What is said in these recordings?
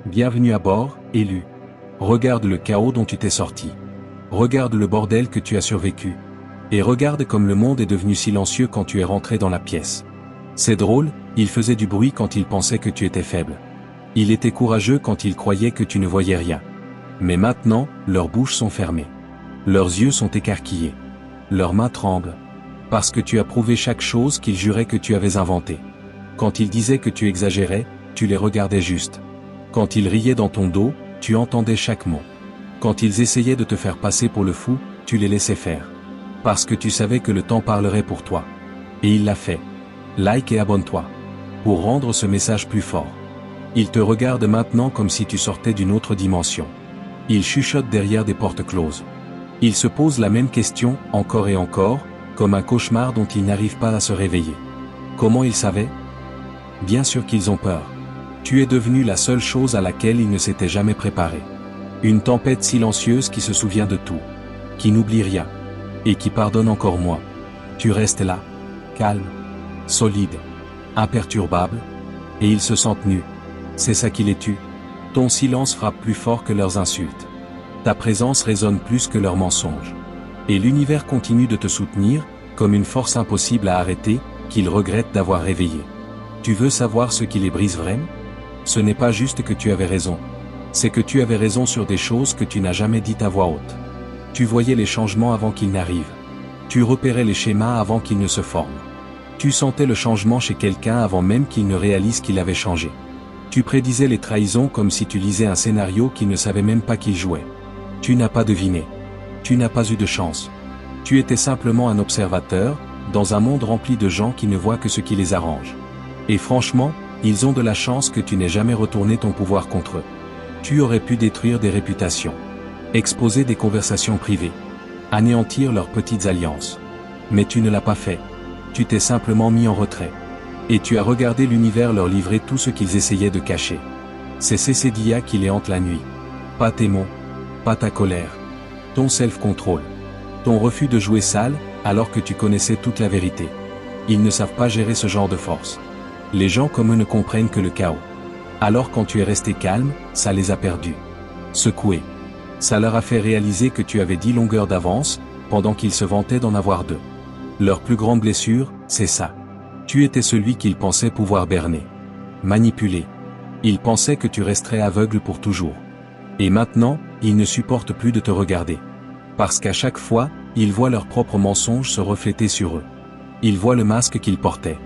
Bienvenue à bord, élu. Regarde le chaos dont tu t'es sorti. Regarde le bordel que tu as survécu. Et regarde comme le monde est devenu silencieux quand tu es rentré dans la pièce. C'est drôle, il faisait du bruit quand il pensait que tu étais faible. Il était courageux quand il croyait que tu ne voyais rien. Mais maintenant, leurs bouches sont fermées. Leurs yeux sont écarquillés. Leurs mains tremblent. Parce que tu as prouvé chaque chose qu'ils juraient que tu avais inventée. Quand ils disaient que tu exagérais, tu les regardais juste. Quand ils riaient dans ton dos, tu entendais chaque mot. Quand ils essayaient de te faire passer pour le fou, tu les laissais faire. Parce que tu savais que le temps parlerait pour toi. Et il l'a fait. Like et abonne-toi. Pour rendre ce message plus fort. Ils te regardent maintenant comme si tu sortais d'une autre dimension. Ils chuchotent derrière des portes closes. Ils se posent la même question, encore et encore, comme un cauchemar dont ils n'arrivent pas à se réveiller. Comment ils savaient? Bien sûr qu'ils ont peur. Tu es devenu la seule chose à laquelle ils ne s'étaient jamais préparés. Une tempête silencieuse qui se souvient de tout. Qui n'oublie rien. Et qui pardonne encore moins. Tu restes là, calme, solide, imperturbable, et ils se sentent nus. C'est ça qui les tue. Ton silence frappe plus fort que leurs insultes. Ta présence résonne plus que leurs mensonges. Et l'univers continue de te soutenir, comme une force impossible à arrêter, qu'ils regrettent d'avoir réveillée. Tu veux savoir ce qui les brise vraiment? Ce n'est pas juste que tu avais raison. C'est que tu avais raison sur des choses que tu n'as jamais dites à voix haute. Tu voyais les changements avant qu'ils n'arrivent. Tu repérais les schémas avant qu'ils ne se forment. Tu sentais le changement chez quelqu'un avant même qu'il ne réalise qu'il avait changé. Tu prédisais les trahisons comme si tu lisais un scénario qu'il ne savait même pas qu'il jouait. Tu n'as pas deviné. Tu n'as pas eu de chance. Tu étais simplement un observateur, dans un monde rempli de gens qui ne voient que ce qui les arrange. Et franchement, ils ont de la chance que tu n'aies jamais retourné ton pouvoir contre eux. Tu aurais pu détruire des réputations. Exposer des conversations privées. Anéantir leurs petites alliances. Mais tu ne l'as pas fait. Tu t'es simplement mis en retrait. Et tu as regardé l'univers leur livrer tout ce qu'ils essayaient de cacher. C'est ces Cédia qui les hante la nuit. Pas tes mots. Pas ta colère. Ton self-control. Ton refus de jouer sale, alors que tu connaissais toute la vérité. Ils ne savent pas gérer ce genre de force. Les gens comme eux ne comprennent que le chaos. Alors quand tu es resté calme, ça les a perdus. Secoués. Ça leur a fait réaliser que tu avais 10 longueurs d'avance, pendant qu'ils se vantaient d'en avoir 2. Leur plus grande blessure, c'est ça. Tu étais celui qu'ils pensaient pouvoir berner. Manipuler. Ils pensaient que tu resterais aveugle pour toujours. Et maintenant, ils ne supportent plus de te regarder. Parce qu'à chaque fois, ils voient leurs propres mensonges se refléter sur eux. Ils voient le masque qu'ils portaient.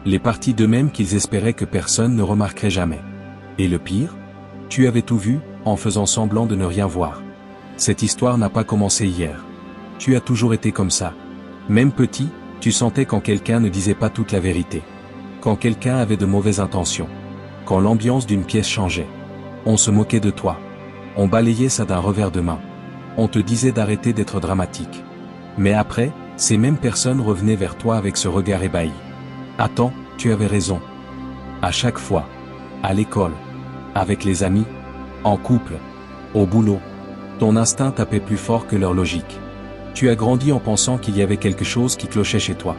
Les parties d'eux-mêmes qu'ils espéraient que personne ne remarquerait jamais. Et le pire? Tu avais tout vu, en faisant semblant de ne rien voir. Cette histoire n'a pas commencé hier. Tu as toujours été comme ça. Même petit, tu sentais quand quelqu'un ne disait pas toute la vérité. Quand quelqu'un avait de mauvaises intentions. Quand l'ambiance d'une pièce changeait. On se moquait de toi. On balayait ça d'un revers de main. On te disait d'arrêter d'être dramatique. Mais après, ces mêmes personnes revenaient vers toi avec ce regard ébahi. Attends, tu avais raison. À chaque fois. À l'école. Avec les amis. En couple. Au boulot. Ton instinct tapait plus fort que leur logique. Tu as grandi en pensant qu'il y avait quelque chose qui clochait chez toi.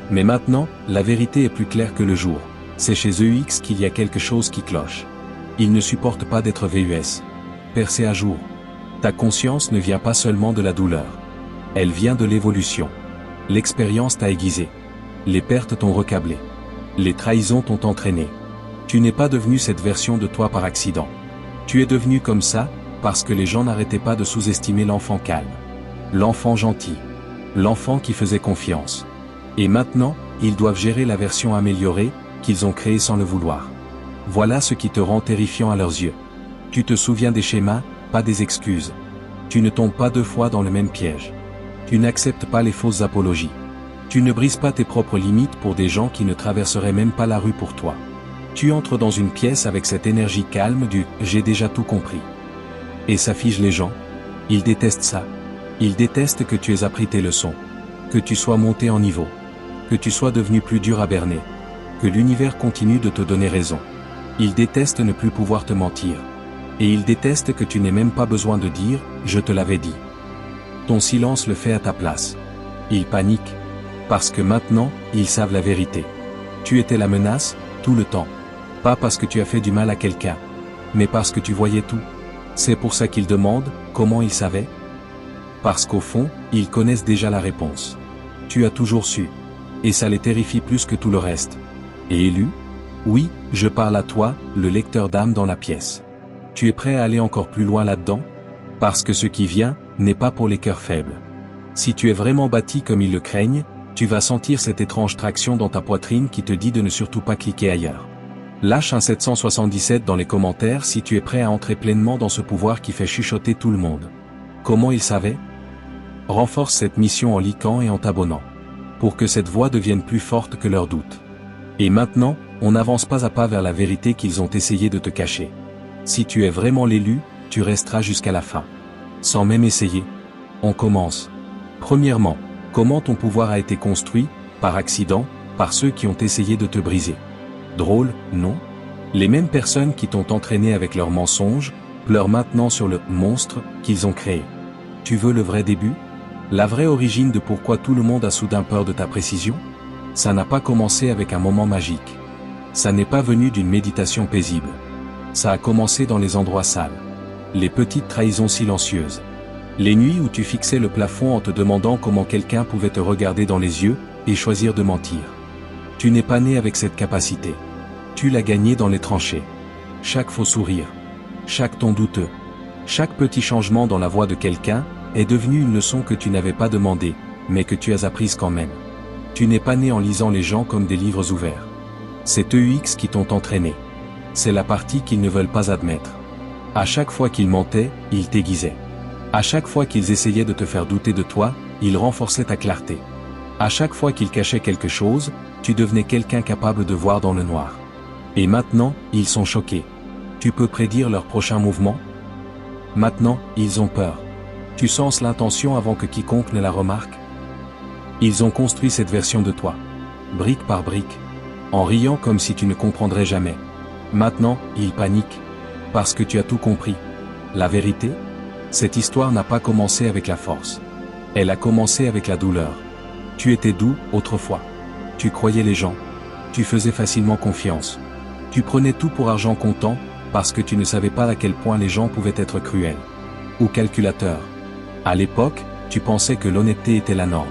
Mais maintenant, la vérité est plus claire que le jour. C'est chez EX qu'il y a quelque chose qui cloche. Ils ne supportent pas d'être VUS. Percés à jour. Ta conscience ne vient pas seulement de la douleur. Elle vient de l'évolution. L'expérience t'a aiguisé. Les pertes t'ont recablé. Les trahisons t'ont entraîné. Tu n'es pas devenu cette version de toi par accident. Tu es devenu comme ça, parce que les gens n'arrêtaient pas de sous-estimer l'enfant calme. L'enfant gentil. L'enfant qui faisait confiance. Et maintenant, ils doivent gérer la version améliorée, qu'ils ont créée sans le vouloir. Voilà ce qui te rend terrifiant à leurs yeux. Tu te souviens des schémas, pas des excuses. Tu ne tombes pas 2 fois dans le même piège. Tu n'acceptes pas les fausses apologies. Tu ne brises pas tes propres limites pour des gens qui ne traverseraient même pas la rue pour toi. Tu entres dans une pièce avec cette énergie calme du « j'ai déjà tout compris ». Et ça fige les gens. Ils détestent ça. Ils détestent que tu aies appris tes leçons. Que tu sois monté en niveau. Que tu sois devenu plus dur à berner. Que l'univers continue de te donner raison. Ils détestent ne plus pouvoir te mentir. Et ils détestent que tu n'aies même pas besoin de dire « je te l'avais dit ». Ton silence le fait à ta place. Ils paniquent. Parce que maintenant, ils savent la vérité. Tu étais la menace, tout le temps. Pas parce que tu as fait du mal à quelqu'un. mais parce que tu voyais tout. C'est pour ça qu'ils demandent, comment ils savaient? Parce qu'au fond, ils connaissent déjà la réponse. Tu as toujours su. Et ça les terrifie plus que tout le reste. Et Élu? Oui, je parle à toi, le lecteur d'âme dans la pièce. Tu es prêt à aller encore plus loin là-dedans? Parce que ce qui vient, n'est pas pour les cœurs faibles. Si tu es vraiment bâti comme ils le craignent, tu vas sentir cette étrange traction dans ta poitrine qui te dit de ne surtout pas cliquer ailleurs. Lâche un 777 dans les commentaires si tu es prêt à entrer pleinement dans ce pouvoir qui fait chuchoter tout le monde. Comment ils savaient? Renforce cette mission en likant et en t'abonnant. Pour que cette voix devienne plus forte que leurs doutes. Et maintenant, on avance pas à pas vers la vérité qu'ils ont essayé de te cacher. Si tu es vraiment l'élu, tu resteras jusqu'à la fin. Sans même essayer. On commence. Premièrement, comment ton pouvoir a été construit, par accident, par ceux qui ont essayé de te briser. Drôle, non? Les mêmes personnes qui t'ont entraîné avec leurs mensonges, pleurent maintenant sur le « monstre » qu'ils ont créé. Tu veux le vrai début? La vraie origine de pourquoi tout le monde a soudain peur de ta précision? Ça n'a pas commencé avec un moment magique. Ça n'est pas venu d'une méditation paisible. Ça a commencé dans les endroits sales. Les petites trahisons silencieuses. Les nuits où tu fixais le plafond en te demandant comment quelqu'un pouvait te regarder dans les yeux, et choisir de mentir. Tu n'es pas né avec cette capacité. Tu l'as gagnée dans les tranchées. Chaque faux sourire, chaque ton douteux, chaque petit changement dans la voix de quelqu'un, est devenu une leçon que tu n'avais pas demandée, mais que tu as apprise quand même. Tu n'es pas né en lisant les gens comme des livres ouverts. C'est EUX qui t'ont entraîné. C'est la partie qu'ils ne veulent pas admettre. À chaque fois qu'ils mentaient, ils t'aiguisaient. À chaque fois qu'ils essayaient de te faire douter de toi, ils renforçaient ta clarté. À chaque fois qu'ils cachaient quelque chose, tu devenais quelqu'un capable de voir dans le noir. Et maintenant, ils sont choqués. Tu peux prédire leur prochain mouvement? Maintenant, ils ont peur. Tu sens l'intention avant que quiconque ne la remarque? Ils ont construit cette version de toi. Brique par brique. En riant comme si tu ne comprendrais jamais. Maintenant, ils paniquent. Parce que tu as tout compris. La vérité? Cette histoire n'a pas commencé avec la force. Elle a commencé avec la douleur. Tu étais doux, autrefois. Tu croyais les gens. Tu faisais facilement confiance. Tu prenais tout pour argent comptant, parce que tu ne savais pas à quel point les gens pouvaient être cruels. Ou calculateurs. À l'époque, tu pensais que l'honnêteté était la norme.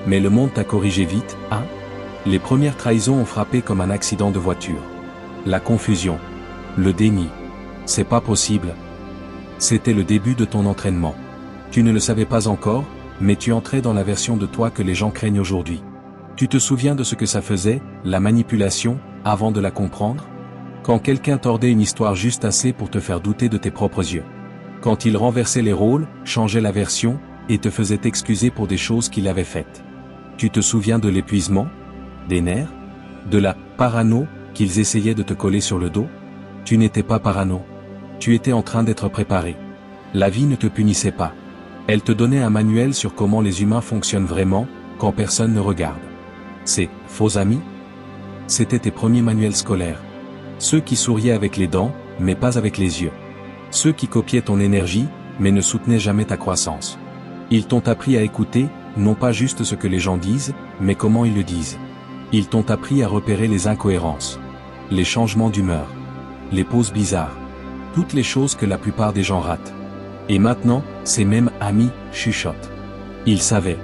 Mais le monde t'a corrigé vite, hein? Les premières trahisons ont frappé comme un accident de voiture. La confusion. Le déni. C'est pas possible. C'était le début de ton entraînement. Tu ne le savais pas encore, mais tu entrais dans la version de toi que les gens craignent aujourd'hui. Tu te souviens de ce que ça faisait, la manipulation, avant de la comprendre? Quand quelqu'un tordait une histoire juste assez pour te faire douter de tes propres yeux. Quand il renversait les rôles, changeait la version, et te faisait excuser pour des choses qu'il avait faites. Tu te souviens de l'épuisement? Des nerfs? De la parano qu'ils essayaient de te coller sur le dos? Tu n'étais pas parano. Tu étais en train d'être préparé. La vie ne te punissait pas. Elle te donnait un manuel sur comment les humains fonctionnent vraiment, quand personne ne regarde. Ces faux amis? C'étaient tes premiers manuels scolaires. Ceux qui souriaient avec les dents, mais pas avec les yeux. Ceux qui copiaient ton énergie, mais ne soutenaient jamais ta croissance. Ils t'ont appris à écouter, non pas juste ce que les gens disent, mais comment ils le disent. Ils t'ont appris à repérer les incohérences. Les changements d'humeur. Les pauses bizarres. Toutes les choses que la plupart des gens ratent. Et maintenant, ces mêmes amis chuchotent. Il savait.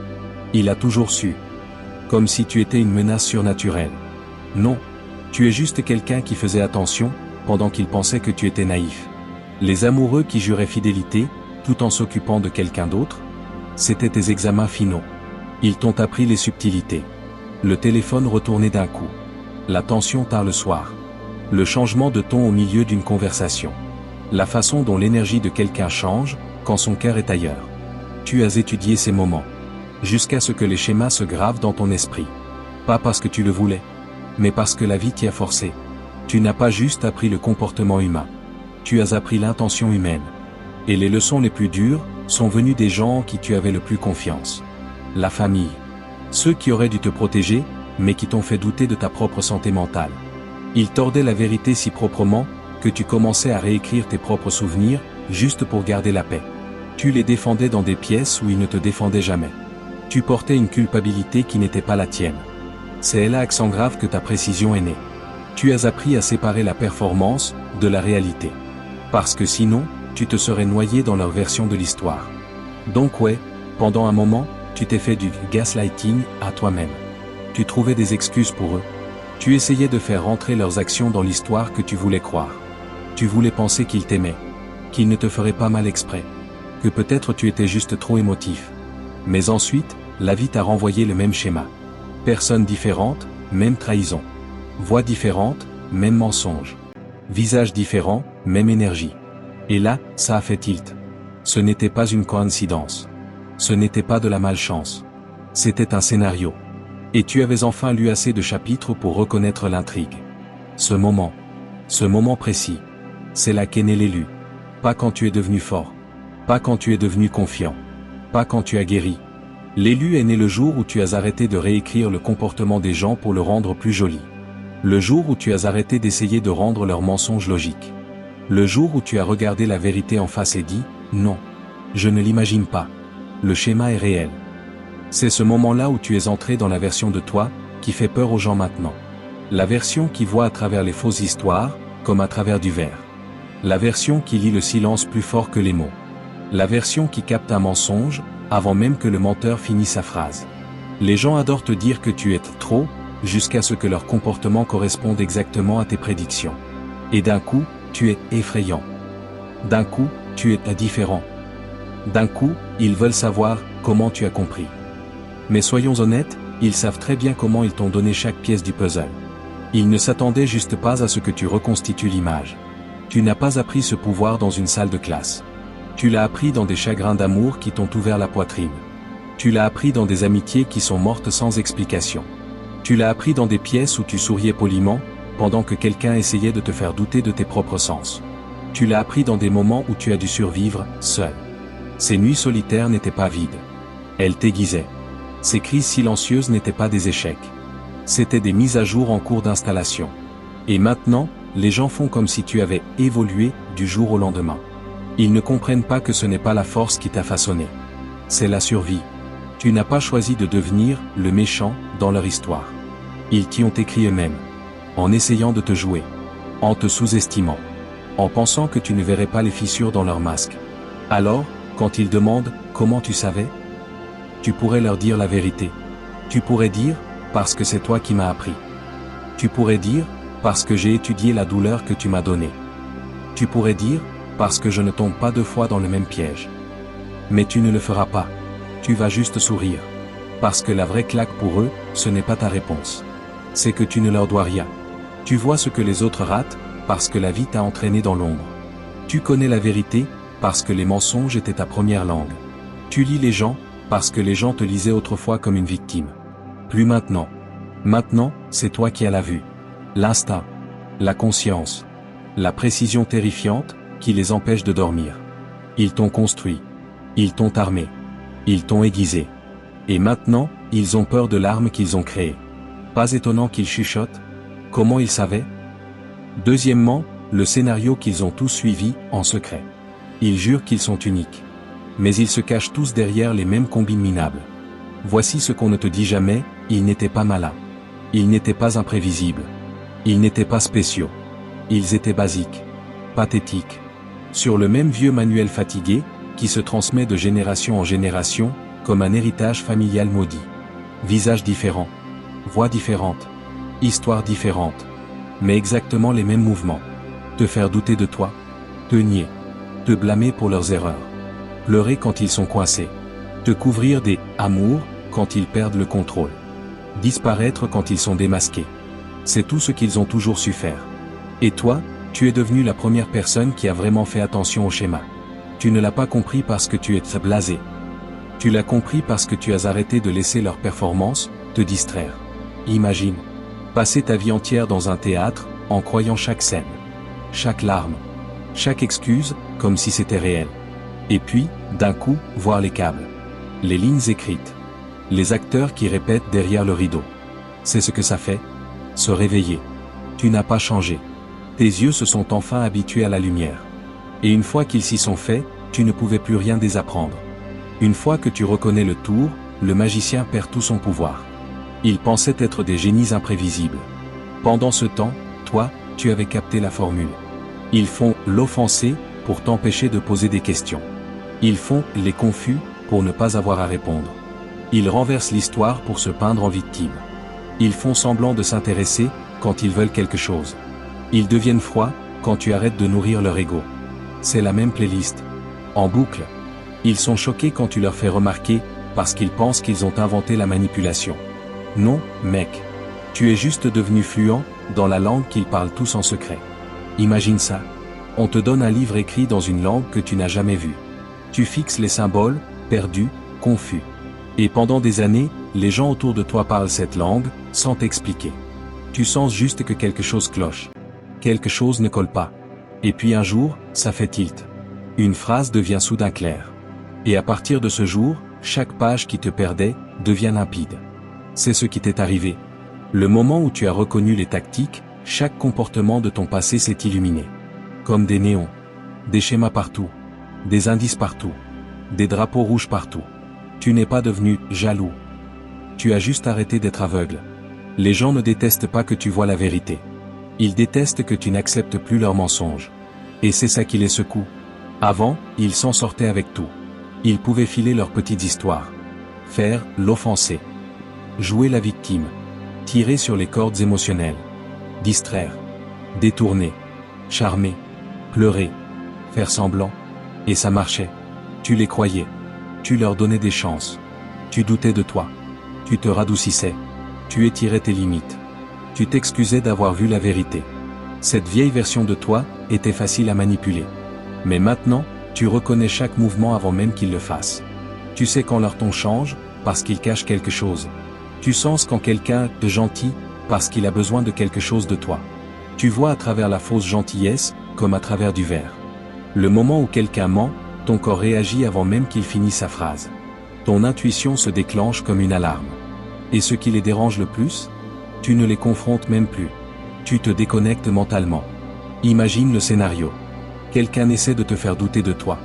Il a toujours su. Comme si tu étais une menace surnaturelle. Non. Tu es juste quelqu'un qui faisait attention, pendant qu'il pensait que tu étais naïf. Les amoureux qui juraient fidélité, tout en s'occupant de quelqu'un d'autre? C'étaient tes examens finaux. Ils t'ont appris les subtilités. Le téléphone retourné d'un coup. La tension tard le soir. Le changement de ton au milieu d'une conversation. La façon dont l'énergie de quelqu'un change, quand son cœur est ailleurs. Tu as étudié ces moments. Jusqu'à ce que les schémas se gravent dans ton esprit. Pas parce que tu le voulais, mais parce que la vie t'y a forcé. Tu n'as pas juste appris le comportement humain. Tu as appris l'intention humaine. Et les leçons les plus dures, sont venues des gens en qui tu avais le plus confiance. La famille. Ceux qui auraient dû te protéger, mais qui t'ont fait douter de ta propre santé mentale. Ils tordaient la vérité si proprement, que tu commençais à réécrire tes propres souvenirs, juste pour garder la paix. Tu les défendais dans des pièces où ils ne te défendaient jamais. Tu portais une culpabilité qui n'était pas la tienne. C'est là accent grave que ta précision est née. Tu as appris à séparer la performance, de la réalité. Parce que sinon, tu te serais noyé dans leur version de l'histoire. Donc ouais, pendant un moment, tu t'es fait du gaslighting à toi-même. Tu trouvais des excuses pour eux. Tu essayais de faire rentrer leurs actions dans l'histoire que tu voulais croire. Tu voulais penser qu'ils t'aimaient, qu'ils ne te feraient pas mal exprès, que peut-être tu étais juste trop émotif. Mais ensuite, la vie t'a renvoyé le même schéma. Personne différente, même trahison. Voix différente, même mensonge. Visage différent, même énergie. Et là, ça a fait tilt. Ce n'était pas une coïncidence. Ce n'était pas de la malchance. C'était un scénario. Et tu avais enfin lu assez de chapitres pour reconnaître l'intrigue. Ce moment précis, c'est là qu'est né l'élu. Pas quand tu es devenu fort. Pas quand tu es devenu confiant. Pas quand tu as guéri. L'élu est né le jour où tu as arrêté de réécrire le comportement des gens pour le rendre plus joli. Le jour où tu as arrêté d'essayer de rendre leurs mensonges logiques. Le jour où tu as regardé la vérité en face et dit « Non, je ne l'imagine pas. Le schéma est réel. » C'est ce moment-là où tu es entré dans la version de toi, qui fait peur aux gens maintenant. La version qui voit à travers les fausses histoires, comme à travers du verre. La version qui lit le silence plus fort que les mots. La version qui capte un mensonge, avant même que le menteur finisse sa phrase. Les gens adorent te dire que tu es trop, jusqu'à ce que leur comportement corresponde exactement à tes prédictions. Et d'un coup, tu es effrayant. D'un coup, tu es indifférent. D'un coup, ils veulent savoir comment tu as compris. Mais soyons honnêtes, ils savent très bien comment ils t'ont donné chaque pièce du puzzle. Ils ne s'attendaient juste pas à ce que tu reconstitues l'image. Tu n'as pas appris ce pouvoir dans une salle de classe. Tu l'as appris dans des chagrins d'amour qui t'ont ouvert la poitrine. Tu l'as appris dans des amitiés qui sont mortes sans explication. Tu l'as appris dans des pièces où tu souriais poliment, pendant que quelqu'un essayait de te faire douter de tes propres sens. Tu l'as appris dans des moments où tu as dû survivre, seul. Ces nuits solitaires n'étaient pas vides. Elles t'aiguisaient. Ces crises silencieuses n'étaient pas des échecs. C'étaient des mises à jour en cours d'installation. Et maintenant, les gens font comme si tu avais évolué du jour au lendemain. Ils ne comprennent pas que ce n'est pas la force qui t'a façonné. C'est la survie. Tu n'as pas choisi de devenir le méchant dans leur histoire. Ils t'y ont écrit eux-mêmes. En essayant de te jouer. En te sous-estimant. En pensant que tu ne verrais pas les fissures dans leur masque. Alors, quand ils demandent « Comment tu savais ?», tu pourrais leur dire la vérité. Tu pourrais dire « Parce que c'est toi qui m'as appris ». Tu pourrais dire « Parce que j'ai étudié la douleur que tu m'as donnée ». Tu pourrais dire « Parce que je ne tombe pas 2 fois dans le même piège ». Mais tu ne le feras pas. Tu vas juste sourire. Parce que la vraie claque pour eux, ce n'est pas ta réponse. C'est que tu ne leur dois rien. Tu vois ce que les autres ratent, parce que la vie t'a entraîné dans l'ombre. Tu connais la vérité, parce que les mensonges étaient ta première langue. Tu lis les gens, parce que les gens te lisaient autrefois comme une victime. Plus maintenant. Maintenant, c'est toi qui as la vue. L'instinct. La conscience. La précision terrifiante, qui les empêche de dormir. Ils t'ont construit. Ils t'ont armé. Ils t'ont aiguisé. Et maintenant, ils ont peur de l'arme qu'ils ont créée. Pas étonnant qu'ils chuchotent. Comment ils savaient ? Deuxièmement, le scénario qu'ils ont tous suivi, en secret. Ils jurent qu'ils sont uniques. Mais ils se cachent tous derrière les mêmes combines minables. Voici ce qu'on ne te dit jamais, ils n'étaient pas malins. Ils n'étaient pas imprévisibles. Ils n'étaient pas spéciaux. Ils étaient basiques. Pathétiques. Sur le même vieux manuel fatigué, qui se transmet de génération en génération, comme un héritage familial maudit. Visage différent. Voix différente. Histoire différente. Mais exactement les mêmes mouvements. Te faire douter de toi. Te nier. Te blâmer pour leurs erreurs. Pleurer quand ils sont coincés. Te couvrir des « amours » quand ils perdent le contrôle. Disparaître quand ils sont démasqués. C'est tout ce qu'ils ont toujours su faire. Et toi, tu es devenu la première personne qui a vraiment fait attention au schéma. Tu ne l'as pas compris parce que tu es blasé. Tu l'as compris parce que tu as arrêté de laisser leur performance te distraire. Imagine. Passer ta vie entière dans un théâtre, en croyant chaque scène. Chaque larme. Chaque excuse, comme si c'était réel. Et puis, d'un coup, voir les câbles. Les lignes écrites. Les acteurs qui répètent derrière le rideau. C'est ce que ça fait. Se réveiller. Tu n'as pas changé. Tes yeux se sont enfin habitués à la lumière. Et une fois qu'ils s'y sont faits, tu ne pouvais plus rien désapprendre. Une fois que tu reconnais le tour, le magicien perd tout son pouvoir. Ils pensaient être des génies imprévisibles. Pendant ce temps, toi, tu avais capté la formule. Ils font l'offensé pour t'empêcher de poser des questions. Ils font les confus pour ne pas avoir à répondre. Ils renversent l'histoire pour se peindre en victime. Ils font semblant de s'intéresser quand ils veulent quelque chose. Ils deviennent froids quand tu arrêtes de nourrir leur ego. C'est la même playlist. En boucle. Ils sont choqués quand tu leur fais remarquer parce qu'ils pensent qu'ils ont inventé la manipulation. Non, mec. Tu es juste devenu fluent dans la langue qu'ils parlent tous en secret. Imagine ça. On te donne un livre écrit dans une langue que tu n'as jamais vue. Tu fixes les symboles, perdus, confus. Et pendant des années, les gens autour de toi parlent cette langue, sans t'expliquer. Tu sens juste que quelque chose cloche. Quelque chose ne colle pas. Et puis un jour, ça fait tilt. Une phrase devient soudain claire. Et à partir de ce jour, chaque page qui te perdait, devient limpide. C'est ce qui t'est arrivé. Le moment où tu as reconnu les tactiques, chaque comportement de ton passé s'est illuminé. Comme des néons. Des schémas partout. Des indices partout. Des drapeaux rouges partout. Tu n'es pas devenu jaloux. Tu as juste arrêté d'être aveugle. Les gens ne détestent pas que tu vois la vérité. Ils détestent que tu n'acceptes plus leurs mensonges. Et c'est ça qui les secoue. Avant, ils s'en sortaient avec tout. Ils pouvaient filer leurs petites histoires. Faire l'offensé. Jouer la victime. Tirer sur les cordes émotionnelles. Distraire. Détourner. Charmer. Pleurer. Faire semblant. Et ça marchait. Tu les croyais. Tu leur donnais des chances. Tu doutais de toi. Tu te radoucissais. Tu étirais tes limites. Tu t'excusais d'avoir vu la vérité. Cette vieille version de toi était facile à manipuler. Mais maintenant, tu reconnais chaque mouvement avant même qu'ils le fassent. Tu sais quand leur ton change, parce qu'ils cachent quelque chose. Tu sens quand quelqu'un est gentil, parce qu'il a besoin de quelque chose de toi. Tu vois à travers la fausse gentillesse, comme à travers du verre. Le moment où quelqu'un ment, ton corps réagit avant même qu'il finisse sa phrase. Ton intuition se déclenche comme une alarme. Et ce qui les dérange le plus? Tu ne les confrontes même plus. Tu te déconnectes mentalement. Imagine le scénario. Quelqu'un essaie de te faire douter de toi.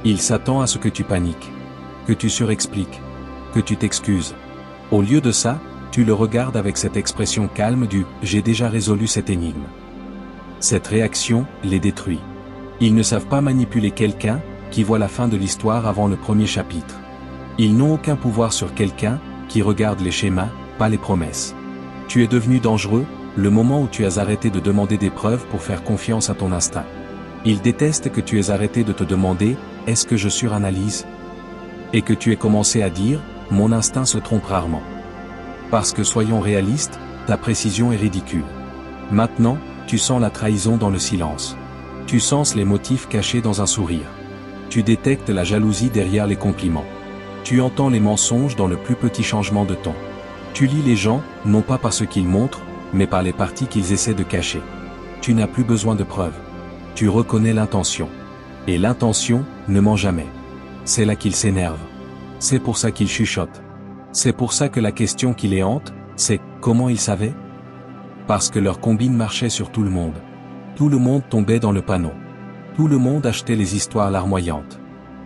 Il s'attend à ce que tu paniques. Que tu surexpliques. Que tu t'excuses. Au lieu de ça, tu le regardes avec cette expression calme du « j'ai déjà résolu cette énigme ». Cette réaction les détruit. Ils ne savent pas manipuler quelqu'un qui voit la fin de l'histoire avant le premier chapitre. Ils n'ont aucun pouvoir sur quelqu'un qui regarde les schémas, pas les promesses. Tu es devenu dangereux, le moment où tu as arrêté de demander des preuves pour faire confiance à ton instinct. Ils détestent que tu aies arrêté de te demander « est-ce que je suranalyse ?» et que tu aies commencé à dire « mon instinct se trompe rarement ». Parce que soyons réalistes, ta précision est ridicule. Maintenant, tu sens la trahison dans le silence. Tu sens les motifs cachés dans un sourire. Tu détectes la jalousie derrière les compliments. Tu entends les mensonges dans le plus petit changement de ton. Tu lis les gens, non pas par ce qu'ils montrent, mais par les parties qu'ils essaient de cacher. Tu n'as plus besoin de preuves. Tu reconnais l'intention. Et l'intention ne ment jamais. C'est là qu'ils s'énervent. C'est pour ça qu'ils chuchotent. C'est pour ça que la question qui les hante, c'est « comment ils savaient ?» Parce que leur combine marchait sur tout le monde. Tout le monde tombait dans le panneau. Tout le monde achetait les histoires larmoyantes.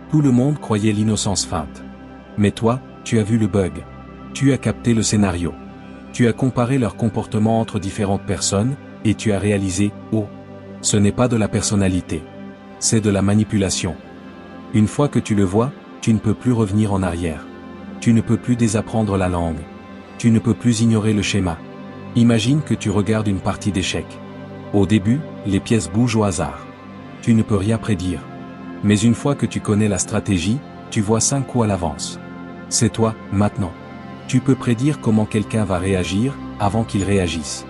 Tout le monde croyait l'innocence feinte. Mais toi, tu as vu le bug. Tu as capté le scénario. Tu as comparé leur comportement entre différentes personnes, et tu as réalisé, oh, ce n'est pas de la personnalité. C'est de la manipulation. Une fois que tu le vois, tu ne peux plus revenir en arrière. Tu ne peux plus désapprendre la langue. Tu ne peux plus ignorer le schéma. Imagine que tu regardes une partie d'échecs. Au début, les pièces bougent au hasard. Tu ne peux rien prédire. Mais une fois que tu connais la stratégie, tu vois 5 coups à l'avance. C'est toi, maintenant. Tu peux prédire comment quelqu'un va réagir, avant qu'il réagisse.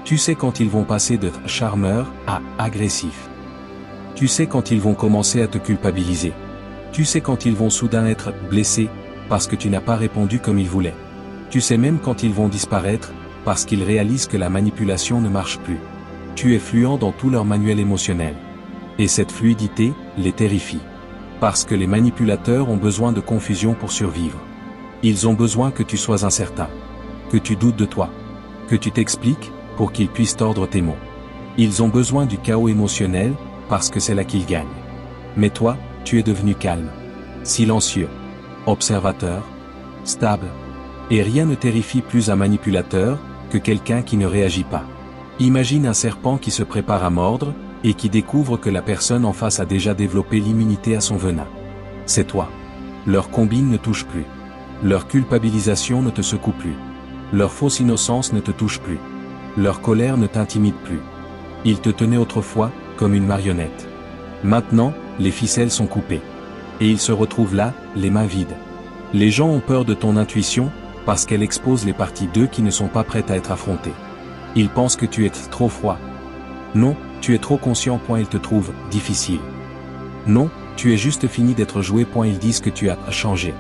Tu sais quand ils vont passer de charmeur à agressif. Tu sais quand ils vont commencer à te culpabiliser. Tu sais quand ils vont soudain être blessés, parce que tu n'as pas répondu comme ils voulaient. Tu sais même quand ils vont disparaître, parce qu'ils réalisent que la manipulation ne marche plus. Tu es fluent dans tout leur manuel émotionnel. Et cette fluidité les terrifie. Parce que les manipulateurs ont besoin de confusion pour survivre. Ils ont besoin que tu sois incertain. Que tu doutes de toi. Que tu t'expliques, pour qu'ils puissent tordre tes mots. Ils ont besoin du chaos émotionnel, parce que c'est là qu'ils gagnent. Mais toi, tu es devenu calme. Silencieux. Observateur. Stable. Et rien ne terrifie plus un manipulateur, que quelqu'un qui ne réagit pas. Imagine un serpent qui se prépare à mordre, et qui découvrent que la personne en face a déjà développé l'immunité à son venin. C'est toi. Leur combine ne touche plus. Leur culpabilisation ne te secoue plus. Leur fausse innocence ne te touche plus. Leur colère ne t'intimide plus. Ils te tenaient autrefois, comme une marionnette. Maintenant, les ficelles sont coupées. Et ils se retrouvent là, les mains vides. Les gens ont peur de ton intuition, parce qu'elle expose les parties d'eux qui ne sont pas prêtes à être affrontées. Ils pensent que tu es trop froid. Non, tu es trop conscient. Ils te trouvent difficile. Non, tu es juste fini d'être joué. Ils disent que tu as changé.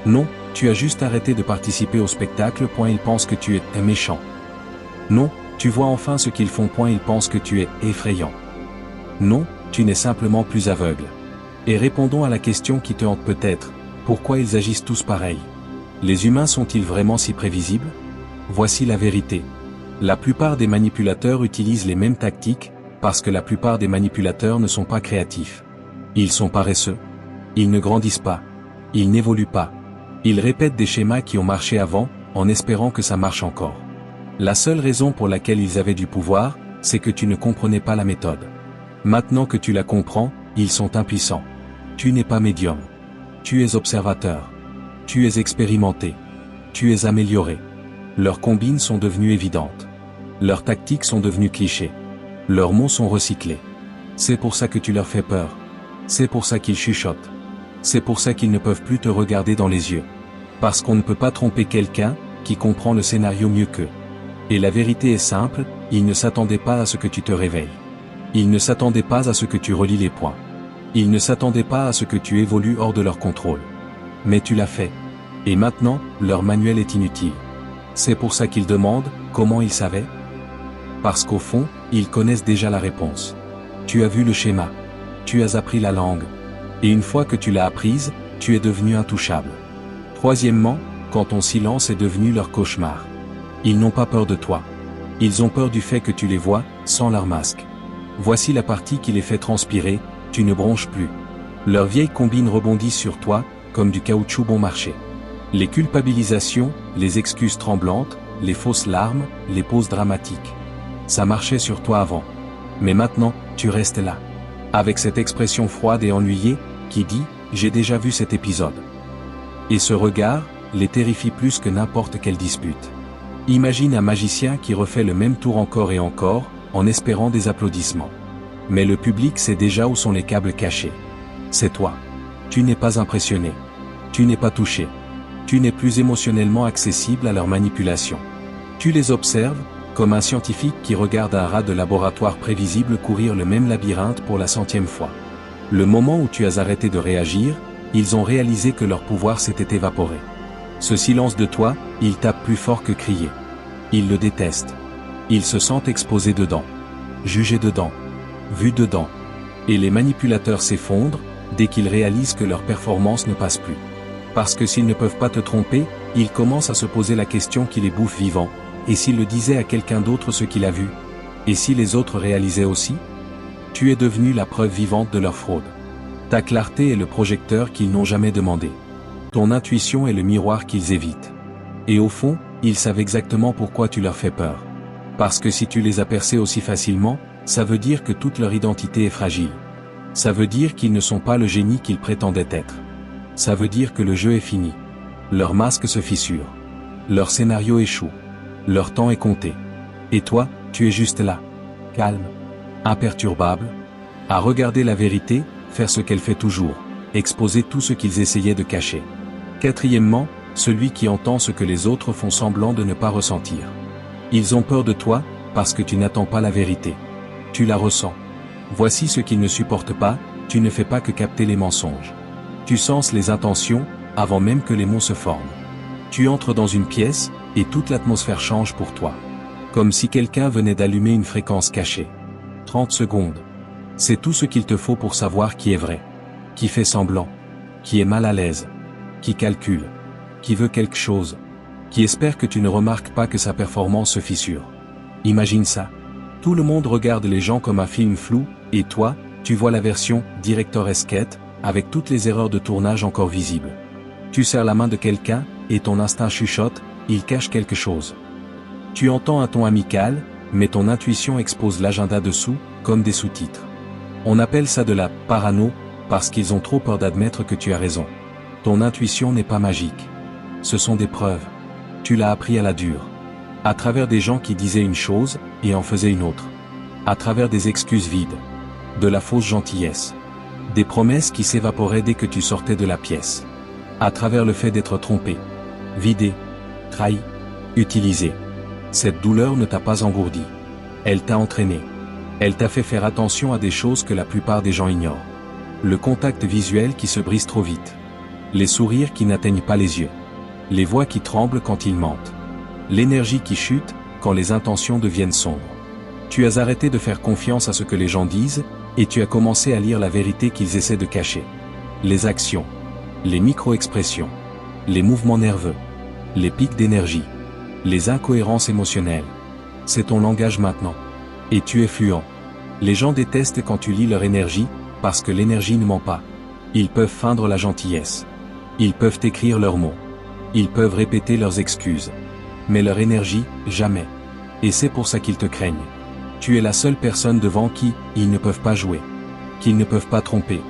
Non, tu as juste arrêté de participer au spectacle. Ils pensent que tu es méchant. Non, tu vois enfin ce qu'ils font. Ils pensent que tu es effrayant. Non, tu n'es simplement plus aveugle. Et répondons à la question qui te hante peut-être, pourquoi ils agissent tous pareil? Les humains sont-ils vraiment si prévisibles? Voici la vérité. La plupart des manipulateurs utilisent les mêmes tactiques, parce que la plupart des manipulateurs ne sont pas créatifs. Ils sont paresseux. Ils ne grandissent pas. Ils n'évoluent pas. Ils répètent des schémas qui ont marché avant, en espérant que ça marche encore. La seule raison pour laquelle ils avaient du pouvoir, c'est que tu ne comprenais pas la méthode. Maintenant que tu la comprends, ils sont impuissants. Tu n'es pas médium. Tu es observateur. Tu es expérimenté. Tu es amélioré. Leurs combines sont devenues évidentes. Leurs tactiques sont devenues clichés. Leurs mots sont recyclés. C'est pour ça que tu leur fais peur. C'est pour ça qu'ils chuchotent. C'est pour ça qu'ils ne peuvent plus te regarder dans les yeux. Parce qu'on ne peut pas tromper quelqu'un qui comprend le scénario mieux qu'eux. Et la vérité est simple, ils ne s'attendaient pas à ce que tu te réveilles. Ils ne s'attendaient pas à ce que tu relis les points. Ils ne s'attendaient pas à ce que tu évolues hors de leur contrôle. Mais tu l'as fait. Et maintenant, leur manuel est inutile. C'est pour ça qu'ils demandent, comment ils savaient? Parce qu'au fond, ils connaissent déjà la réponse. Tu as vu le schéma. Tu as appris la langue. Et une fois que tu l'as apprise, tu es devenu intouchable. Troisièmement, quand ton silence est devenu leur cauchemar. Ils n'ont pas peur de toi. Ils ont peur du fait que tu les vois, sans leur masque. Voici la partie qui les fait transpirer, tu ne bronches plus. Leurs vieilles combines rebondissent sur toi, comme du caoutchouc bon marché. Les culpabilisations, les excuses tremblantes, les fausses larmes, les pauses dramatiques. Ça marchait sur toi avant. Mais maintenant, tu restes là. Avec cette expression froide et ennuyée, qui dit, j'ai déjà vu cet épisode. Et ce regard, les terrifie plus que n'importe quelle dispute. Imagine un magicien qui refait le même tour encore et encore, en espérant des applaudissements. Mais le public sait déjà où sont les câbles cachés. C'est toi. Tu n'es pas impressionné. Tu n'es pas touché. Tu n'es plus émotionnellement accessible à leur manipulation. Tu les observes, comme un scientifique qui regarde un rat de laboratoire prévisible courir le même labyrinthe pour la 100e fois. Le moment où tu as arrêté de réagir, ils ont réalisé que leur pouvoir s'était évaporé. Ce silence de toi, ils tapent plus fort que crier. Ils le détestent. Ils se sentent exposés dedans. Jugés dedans. Vus dedans. Et les manipulateurs s'effondrent, dès qu'ils réalisent que leur performance ne passe plus. Parce que s'ils ne peuvent pas te tromper, ils commencent à se poser la question qui les bouffe vivants. Et s'ils le disaient à quelqu'un d'autre ce qu'il a vu? Et si les autres réalisaient aussi? Tu es devenu la preuve vivante de leur fraude. Ta clarté est le projecteur qu'ils n'ont jamais demandé. Ton intuition est le miroir qu'ils évitent. Et au fond, ils savent exactement pourquoi tu leur fais peur. Parce que si tu les as percés aussi facilement, ça veut dire que toute leur identité est fragile. Ça veut dire qu'ils ne sont pas le génie qu'ils prétendaient être. Ça veut dire que le jeu est fini. Leur masque se fissure. Leur scénario échoue. Leur temps est compté. Et toi, tu es juste là. Calme. Imperturbable. À regarder la vérité, faire ce qu'elle fait toujours. Exposer tout ce qu'ils essayaient de cacher. Quatrièmement, celui qui entend ce que les autres font semblant de ne pas ressentir. Ils ont peur de toi, parce que tu n'attends pas la vérité. Tu la ressens. Voici ce qu'ils ne supportent pas, tu ne fais pas que capter les mensonges. Tu senses les intentions, avant même que les mots se forment. Tu entres dans une pièce, et toute l'atmosphère change pour toi. Comme si quelqu'un venait d'allumer une fréquence cachée. 30 secondes. C'est tout ce qu'il te faut pour savoir qui est vrai. Qui fait semblant. Qui est mal à l'aise. Qui calcule. Qui veut quelque chose. Qui espère que tu ne remarques pas que sa performance se fissure. Imagine ça. Tout le monde regarde les gens comme un film flou, et toi, tu vois la version « directoresquette » avec toutes les erreurs de tournage encore visibles. Tu serres la main de quelqu'un, et ton instinct chuchote, il cache quelque chose. Tu entends un ton amical, mais ton intuition expose l'agenda dessous, comme des sous-titres. On appelle ça de la parano, parce qu'ils ont trop peur d'admettre que tu as raison. Ton intuition n'est pas magique. Ce sont des preuves. Tu l'as appris à la dure. À travers des gens qui disaient une chose, et en faisaient une autre. À travers des excuses vides. De la fausse gentillesse. Des promesses qui s'évaporaient dès que tu sortais de la pièce. À travers le fait d'être trompé. Vidé. Trahi. Utilisé. Cette douleur ne t'a pas engourdi. Elle t'a entraîné. Elle t'a fait faire attention à des choses que la plupart des gens ignorent. Le contact visuel qui se brise trop vite. Les sourires qui n'atteignent pas les yeux. Les voix qui tremblent quand ils mentent. L'énergie qui chute quand les intentions deviennent sombres. Tu as arrêté de faire confiance à ce que les gens disent, et tu as commencé à lire la vérité qu'ils essaient de cacher. Les actions. Les micro-expressions. Les mouvements nerveux. Les pics d'énergie. Les incohérences émotionnelles. C'est ton langage maintenant. Et tu es fluent. Les gens détestent quand tu lis leur énergie, parce que l'énergie ne ment pas. Ils peuvent feindre la gentillesse. Ils peuvent écrire leurs mots. Ils peuvent répéter leurs excuses. Mais leur énergie, jamais. Et c'est pour ça qu'ils te craignent. Tu es la seule personne devant qui ils ne peuvent pas jouer. Qu'ils ne peuvent pas tromper.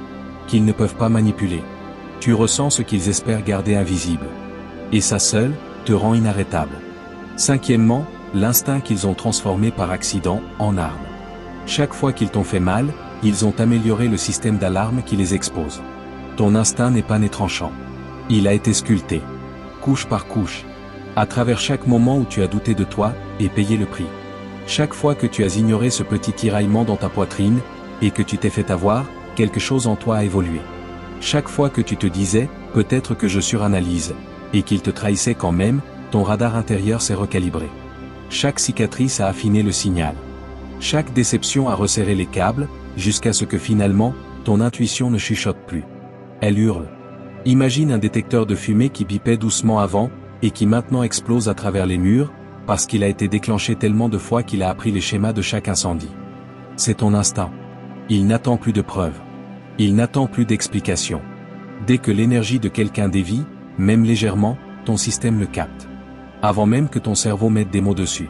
Qu'ils ne peuvent pas manipuler. Tu ressens ce qu'ils espèrent garder invisible. Et ça seul, te rend inarrêtable. Cinquièmement, l'instinct qu'ils ont transformé par accident en arme. Chaque fois qu'ils t'ont fait mal, ils ont amélioré le système d'alarme qui les expose. Ton instinct n'est pas né tranchant. Il a été sculpté. Couche par couche. À travers chaque moment où tu as douté de toi, et payé le prix. Chaque fois que tu as ignoré ce petit tiraillement dans ta poitrine, et que tu t'es fait avoir, quelque chose en toi a évolué. Chaque fois que tu te disais, peut-être que je suranalyse, et qu'il te trahissait quand même, ton radar intérieur s'est recalibré. Chaque cicatrice a affiné le signal. Chaque déception a resserré les câbles, jusqu'à ce que finalement, ton intuition ne chuchote plus. Elle hurle. Imagine un détecteur de fumée qui bipait doucement avant, et qui maintenant explose à travers les murs, parce qu'il a été déclenché tellement de fois qu'il a appris les schémas de chaque incendie. C'est ton instinct. Il n'attend plus de preuves. Il n'attend plus d'explications. Dès que l'énergie de quelqu'un dévie, même légèrement, ton système le capte. Avant même que ton cerveau mette des mots dessus.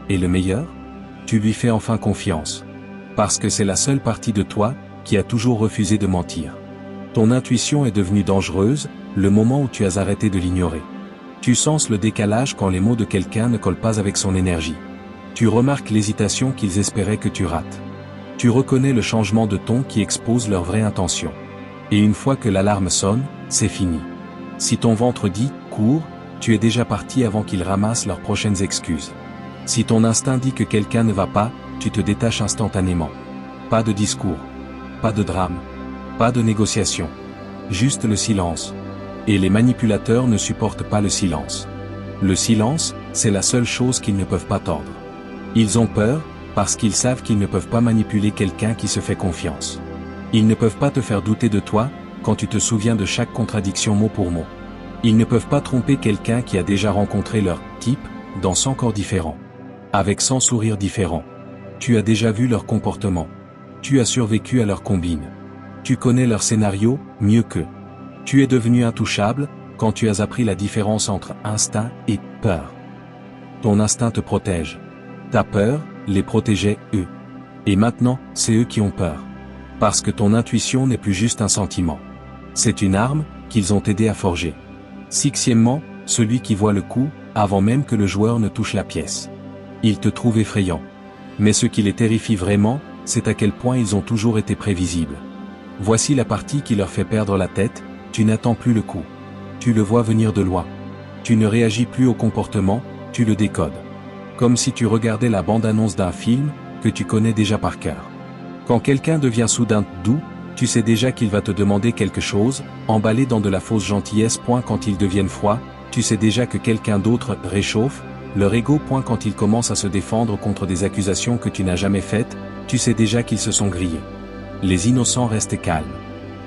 Et le meilleur? Tu lui fais enfin confiance. Parce que c'est la seule partie de toi, qui a toujours refusé de mentir. Ton intuition est devenue dangereuse, le moment où tu as arrêté de l'ignorer. Tu sens le décalage quand les mots de quelqu'un ne collent pas avec son énergie. Tu remarques l'hésitation qu'ils espéraient que tu rates. Tu reconnais le changement de ton qui expose leur vraie intention. Et une fois que l'alarme sonne, c'est fini. Si ton ventre dit « cours », tu es déjà parti avant qu'ils ramassent leurs prochaines excuses. Si ton instinct dit que quelqu'un ne va pas, tu te détaches instantanément. Pas de discours. Pas de drame. Pas de négociation. Juste le silence. Et les manipulateurs ne supportent pas le silence. Le silence, c'est la seule chose qu'ils ne peuvent pas tordre. Ils ont peur, parce qu'ils savent qu'ils ne peuvent pas manipuler quelqu'un qui se fait confiance. Ils ne peuvent pas te faire douter de toi, quand tu te souviens de chaque contradiction mot pour mot. Ils ne peuvent pas tromper quelqu'un qui a déjà rencontré leur type, dans 100 corps différents. Avec 100 sourires différents. Tu as déjà vu leur comportement. Tu as survécu à leur combine. Tu connais leur scénario, mieux qu'eux. Tu es devenu intouchable, quand tu as appris la différence entre instinct et peur. Ton instinct te protège. Ta peur, les protégeait eux. Et maintenant, c'est eux qui ont peur. Parce que ton intuition n'est plus juste un sentiment. C'est une arme, qu'ils ont aidé à forger. Sixièmement, celui qui voit le coup, avant même que le joueur ne touche la pièce. Ils te trouvent effrayant. Mais ce qui les terrifie vraiment, c'est à quel point ils ont toujours été prévisibles. Voici la partie qui leur fait perdre la tête, tu n'attends plus le coup. Tu le vois venir de loin. Tu ne réagis plus au comportement, tu le décodes. Comme si tu regardais la bande-annonce d'un film, que tu connais déjà par cœur. Quand quelqu'un devient soudain doux, tu sais déjà qu'il va te demander quelque chose, emballé dans de la fausse gentillesse. Quand ils deviennent froids, tu sais déjà que quelqu'un d'autre réchauffe, leur ego. Quand ils commencent à se défendre contre des accusations que tu n'as jamais faites, tu sais déjà qu'ils se sont grillés. Les innocents restent calmes.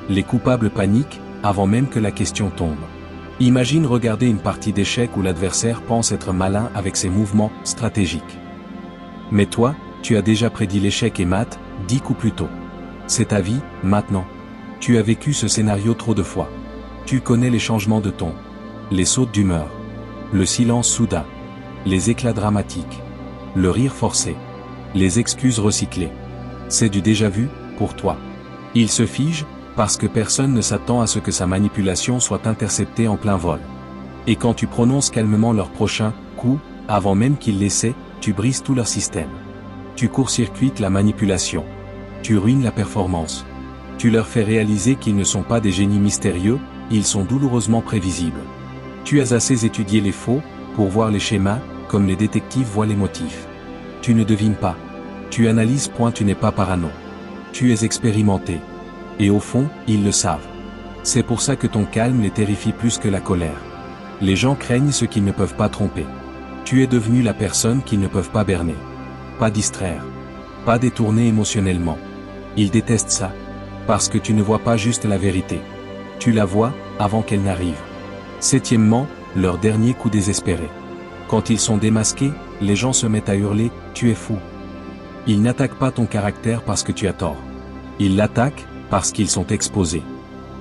Les coupables paniquent, avant même que la question tombe. Imagine regarder une partie d'échecs où l'adversaire pense être malin avec ses mouvements stratégiques. Mais toi, tu as déjà prédit l'échec et mat, 10 coups plus tôt. C'est ta vie, maintenant. Tu as vécu ce scénario trop de fois. Tu connais les changements de ton, les sautes d'humeur, le silence soudain, les éclats dramatiques, le rire forcé, les excuses recyclées. C'est du déjà-vu, pour toi. Il se fige, parce que personne ne s'attend à ce que sa manipulation soit interceptée en plein vol. Et quand tu prononces calmement leur prochain coup, avant même qu'ils l'essaient, tu brises tout leur système. Tu court-circuites la manipulation. Tu ruines la performance. Tu leur fais réaliser qu'ils ne sont pas des génies mystérieux, ils sont douloureusement prévisibles. Tu as assez étudié les faux, pour voir les schémas, comme les détectives voient les motifs. Tu ne devines pas. Tu analyses. Tu n'es pas parano. Tu es expérimenté. Et au fond, ils le savent. C'est pour ça que ton calme les terrifie plus que la colère. Les gens craignent ce qu'ils ne peuvent pas tromper. Tu es devenu la personne qu'ils ne peuvent pas berner. Pas distraire. Pas détourner émotionnellement. Ils détestent ça. Parce que tu ne vois pas juste la vérité. Tu la vois, avant qu'elle n'arrive. Septièmement, leur dernier coup désespéré. Quand ils sont démasqués, les gens se mettent à hurler, tu es fou. Ils n'attaquent pas ton caractère parce que tu as tort. Ils l'attaquent, parce qu'ils sont exposés.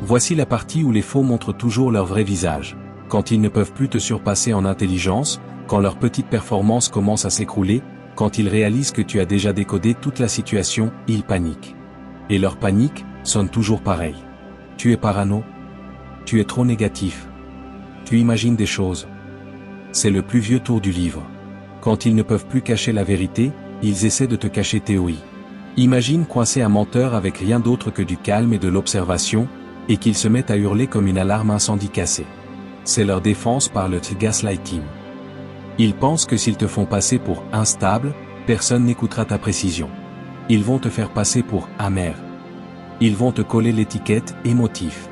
Voici la partie où les faux montrent toujours leur vrai visage. Quand ils ne peuvent plus te surpasser en intelligence, quand leur petite performance commence à s'écrouler, quand ils réalisent que tu as déjà décodé toute la situation, ils paniquent. Et leur panique sonne toujours pareil. Tu es parano. Tu es trop négatif. Tu imagines des choses. C'est le plus vieux tour du livre. Quand ils ne peuvent plus cacher la vérité, ils essaient de te cacher théorie. Imagine coincer un menteur avec rien d'autre que du calme et de l'observation, et qu'ils se mettent à hurler comme une alarme incendie cassée. C'est leur défense par le gaslighting. Ils pensent que s'ils te font passer pour instable, personne n'écoutera ta précision. Ils vont te faire passer pour amer. Ils vont te coller l'étiquette émotif.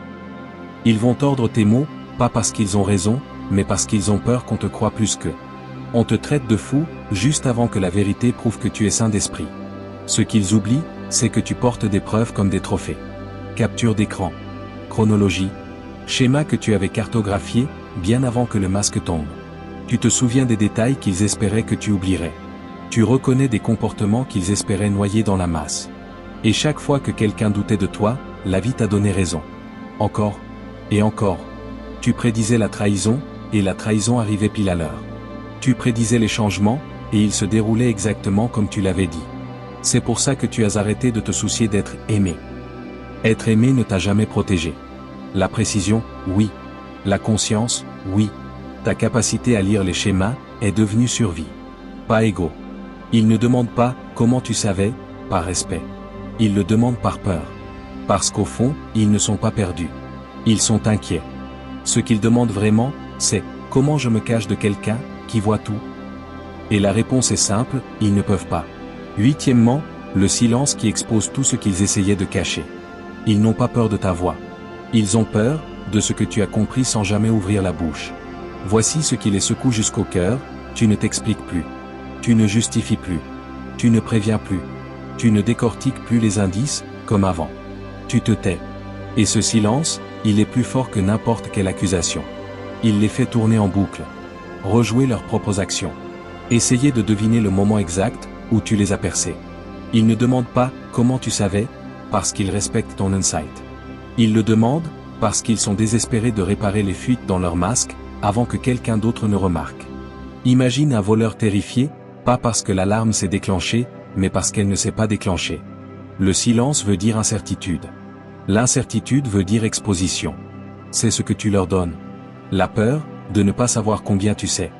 Ils vont tordre tes mots, pas parce qu'ils ont raison, mais parce qu'ils ont peur qu'on te croie plus qu'eux. On te traite de fou, juste avant que la vérité prouve que tu es sain d'esprit. Ce qu'ils oublient, c'est que tu portes des preuves comme des trophées. Capture d'écran. Chronologie. Schéma que tu avais cartographié, bien avant que le masque tombe. Tu te souviens des détails qu'ils espéraient que tu oublierais. Tu reconnais des comportements qu'ils espéraient noyer dans la masse. Et chaque fois que quelqu'un doutait de toi, la vie t'a donné raison. Encore. Et encore. Tu prédisais la trahison, et la trahison arrivait pile à l'heure. Tu prédisais les changements, et ils se déroulaient exactement comme tu l'avais dit. C'est pour ça que tu as arrêté de te soucier d'être aimé. Être aimé ne t'a jamais protégé. La précision, oui. La conscience, oui. Ta capacité à lire les schémas, est devenue survie. Pas ego. Ils ne demandent pas « comment tu savais ?» par respect. Ils le demandent par peur. Parce qu'au fond, ils ne sont pas perdus. Ils sont inquiets. Ce qu'ils demandent vraiment, c'est « comment je me cache de quelqu'un qui voit tout ?» Et la réponse est simple, ils ne peuvent pas. Huitièmement, le silence qui expose tout ce qu'ils essayaient de cacher. Ils n'ont pas peur de ta voix. Ils ont peur de ce que tu as compris sans jamais ouvrir la bouche. Voici ce qui les secoue jusqu'au cœur, tu ne t'expliques plus. Tu ne justifies plus. Tu ne préviens plus. Tu ne décortiques plus les indices, comme avant. Tu te tais. Et ce silence, il est plus fort que n'importe quelle accusation. Il les fait tourner en boucle. Rejouer leurs propres actions. Essayer de deviner le moment exact, où tu les as percés. Ils ne demandent pas « comment tu savais ?» parce qu'ils respectent ton insight. Ils le demandent, parce qu'ils sont désespérés de réparer les fuites dans leur masque, avant que quelqu'un d'autre ne remarque. Imagine un voleur terrifié, pas parce que l'alarme s'est déclenchée, mais parce qu'elle ne s'est pas déclenchée. Le silence veut dire incertitude. L'incertitude veut dire exposition. C'est ce que tu leur donnes. La peur, de ne pas savoir combien tu sais.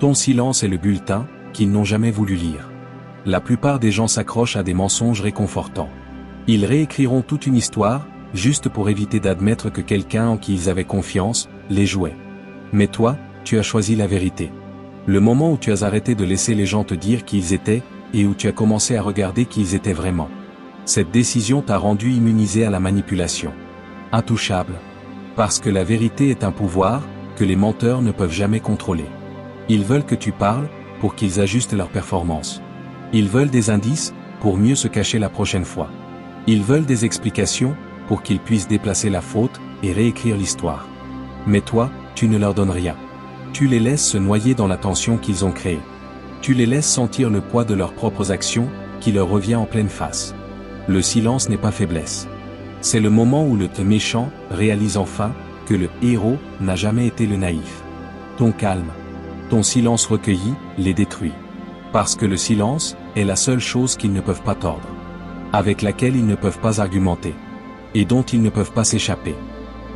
Ton silence est le bulletin, qu'ils n'ont jamais voulu lire. La plupart des gens s'accrochent à des mensonges réconfortants. Ils réécriront toute une histoire, juste pour éviter d'admettre que quelqu'un en qui ils avaient confiance, les jouait. Mais toi, tu as choisi la vérité. Le moment où tu as arrêté de laisser les gens te dire qui ils étaient, et où tu as commencé à regarder qui ils étaient vraiment. Cette décision t'a rendu immunisé à la manipulation. Intouchable. Parce que la vérité est un pouvoir, que les menteurs ne peuvent jamais contrôler. Ils veulent que tu parles, pour qu'ils ajustent leur performance. Ils veulent des indices, pour mieux se cacher la prochaine fois. Ils veulent des explications, pour qu'ils puissent déplacer la faute, et réécrire l'histoire. Mais toi, tu ne leur donnes rien. Tu les laisses se noyer dans la tension qu'ils ont créée. Tu les laisses sentir le poids de leurs propres actions, qui leur revient en pleine face. Le silence n'est pas faiblesse. C'est le moment où le méchant réalise enfin que le héros n'a jamais été le naïf. Ton calme, ton silence recueilli, les détruit. Parce que le silence est la seule chose qu'ils ne peuvent pas tordre. avec laquelle ils ne peuvent pas argumenter, et dont ils ne peuvent pas s'échapper.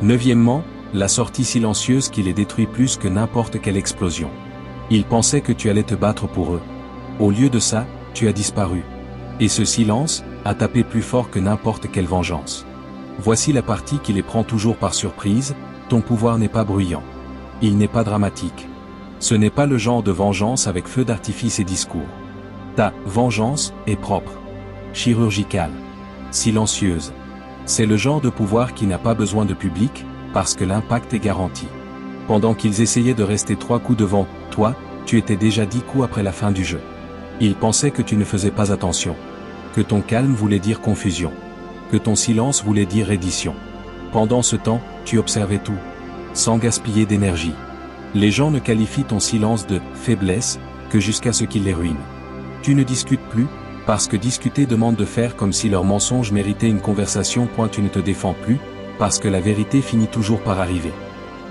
Neuvièmement, la sortie silencieuse qui les détruit plus que n'importe quelle explosion. Ils pensaient que tu allais te battre pour eux. Au lieu de ça, tu as disparu. Et ce silence a tapé plus fort que n'importe quelle vengeance. Voici la partie qui les prend toujours par surprise, ton pouvoir n'est pas bruyant. Il n'est pas dramatique. Ce n'est pas le genre de vengeance avec feu d'artifice et discours. Ta vengeance est propre, chirurgicale, silencieuse. C'est le genre de pouvoir qui n'a pas besoin de public, parce que l'impact est garanti. Pendant qu'ils essayaient de rester 3 coups devant toi, tu étais déjà 10 coups après la fin du jeu. Ils pensaient que tu ne faisais pas attention, que ton calme voulait dire confusion, que ton silence voulait dire reddition. Pendant ce temps, tu observais tout, sans gaspiller d'énergie. Les gens ne qualifient ton silence de faiblesse que jusqu'à ce qu'il les ruine. Tu ne discutes plus, parce que discuter demande de faire comme si leur mensonge méritait une conversation. Tu ne te défends plus, parce que la vérité finit toujours par arriver.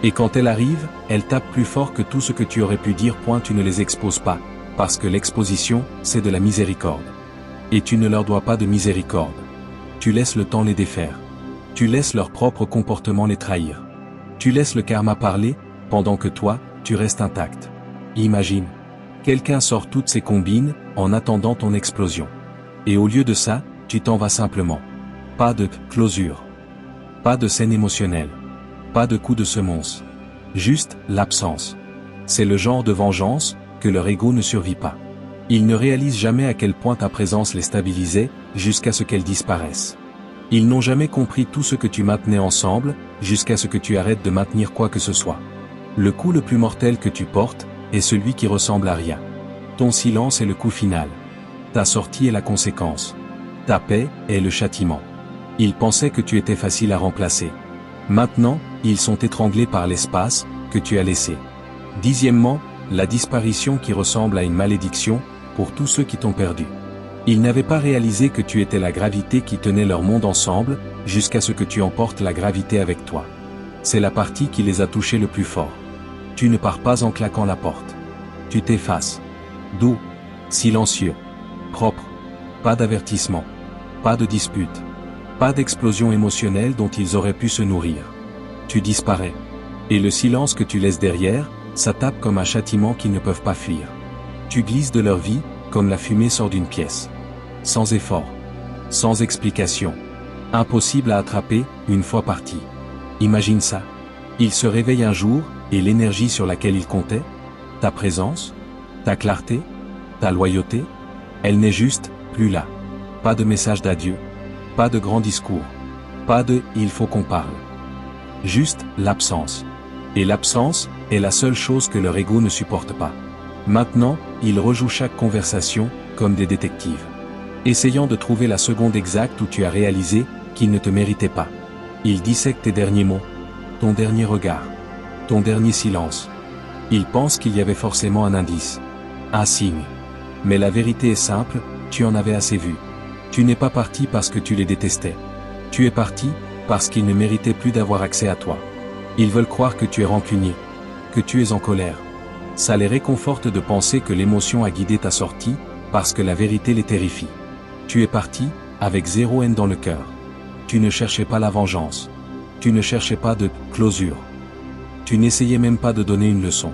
Et quand elle arrive, elle tape plus fort que tout ce que tu aurais pu dire. Tu ne les exposes pas, parce que l'exposition, c'est de la miséricorde. Et tu ne leur dois pas de miséricorde. Tu laisses le temps les défaire. Tu laisses leur propre comportement les trahir. Tu laisses le karma parler, pendant que toi, tu restes intact. Imagine. Quelqu'un sort toutes ses combines, en attendant ton explosion. Et au lieu de ça, tu t'en vas simplement. Pas de closure. Pas de scène émotionnelle. Pas de coup de semonce. Juste l'absence. C'est le genre de vengeance que leur ego ne survit pas. Ils ne réalisent jamais à quel point ta présence les stabilisait, jusqu'à ce qu'elles disparaissent. Ils n'ont jamais compris tout ce que tu maintenais ensemble, jusqu'à ce que tu arrêtes de maintenir quoi que ce soit. Le coup le plus mortel que tu portes, est celui qui ressemble à rien. Ton silence est le coup final. Ta sortie est la conséquence. Ta paix est le châtiment. Ils pensaient que tu étais facile à remplacer. Maintenant, ils sont étranglés par l'espace que tu as laissé. Dixièmement, la disparition qui ressemble à une malédiction pour tous ceux qui t'ont perdu. Ils n'avaient pas réalisé que tu étais la gravité qui tenait leur monde ensemble, jusqu'à ce que tu emportes la gravité avec toi. C'est la partie qui les a touchés le plus fort. Tu ne pars pas en claquant la porte. Tu t'effaces. Doux, silencieux, propre, pas d'avertissement, pas de dispute, pas d'explosion émotionnelle dont ils auraient pu se nourrir. Tu disparais. Et le silence que tu laisses derrière, ça tape comme un châtiment qu'ils ne peuvent pas fuir. Tu glisses de leur vie, comme la fumée sort d'une pièce. Sans effort. Sans explication. Impossible à attraper, une fois parti. Imagine ça. Ils se réveillent un jour, et l'énergie sur laquelle ils comptaient, ta présence, ta clarté, ta loyauté, elle n'est juste plus là. Pas de message d'adieu, pas de grand discours, pas de « il faut qu'on parle ». Juste l'absence. Et l'absence est la seule chose que leur ego ne supporte pas. Maintenant, ils rejouent chaque conversation, comme des détectives. Essayant de trouver la seconde exacte où tu as réalisé qu'ils ne te méritaient pas. Ils dissèquent tes derniers mots, ton dernier regard, ton dernier silence. Ils pensent qu'il y avait forcément un indice, un signe. Mais la vérité est simple, tu en avais assez vu. Tu n'es pas parti parce que tu les détestais. Tu es parti parce qu'ils ne méritaient plus d'avoir accès à toi. Ils veulent croire que tu es rancunier, que tu es en colère. Ça les réconforte de penser que l'émotion a guidé ta sortie, parce que la vérité les terrifie. Tu es parti, avec zéro haine dans le cœur. Tu ne cherchais pas la vengeance. Tu ne cherchais pas de closure. Tu n'essayais même pas de donner une leçon.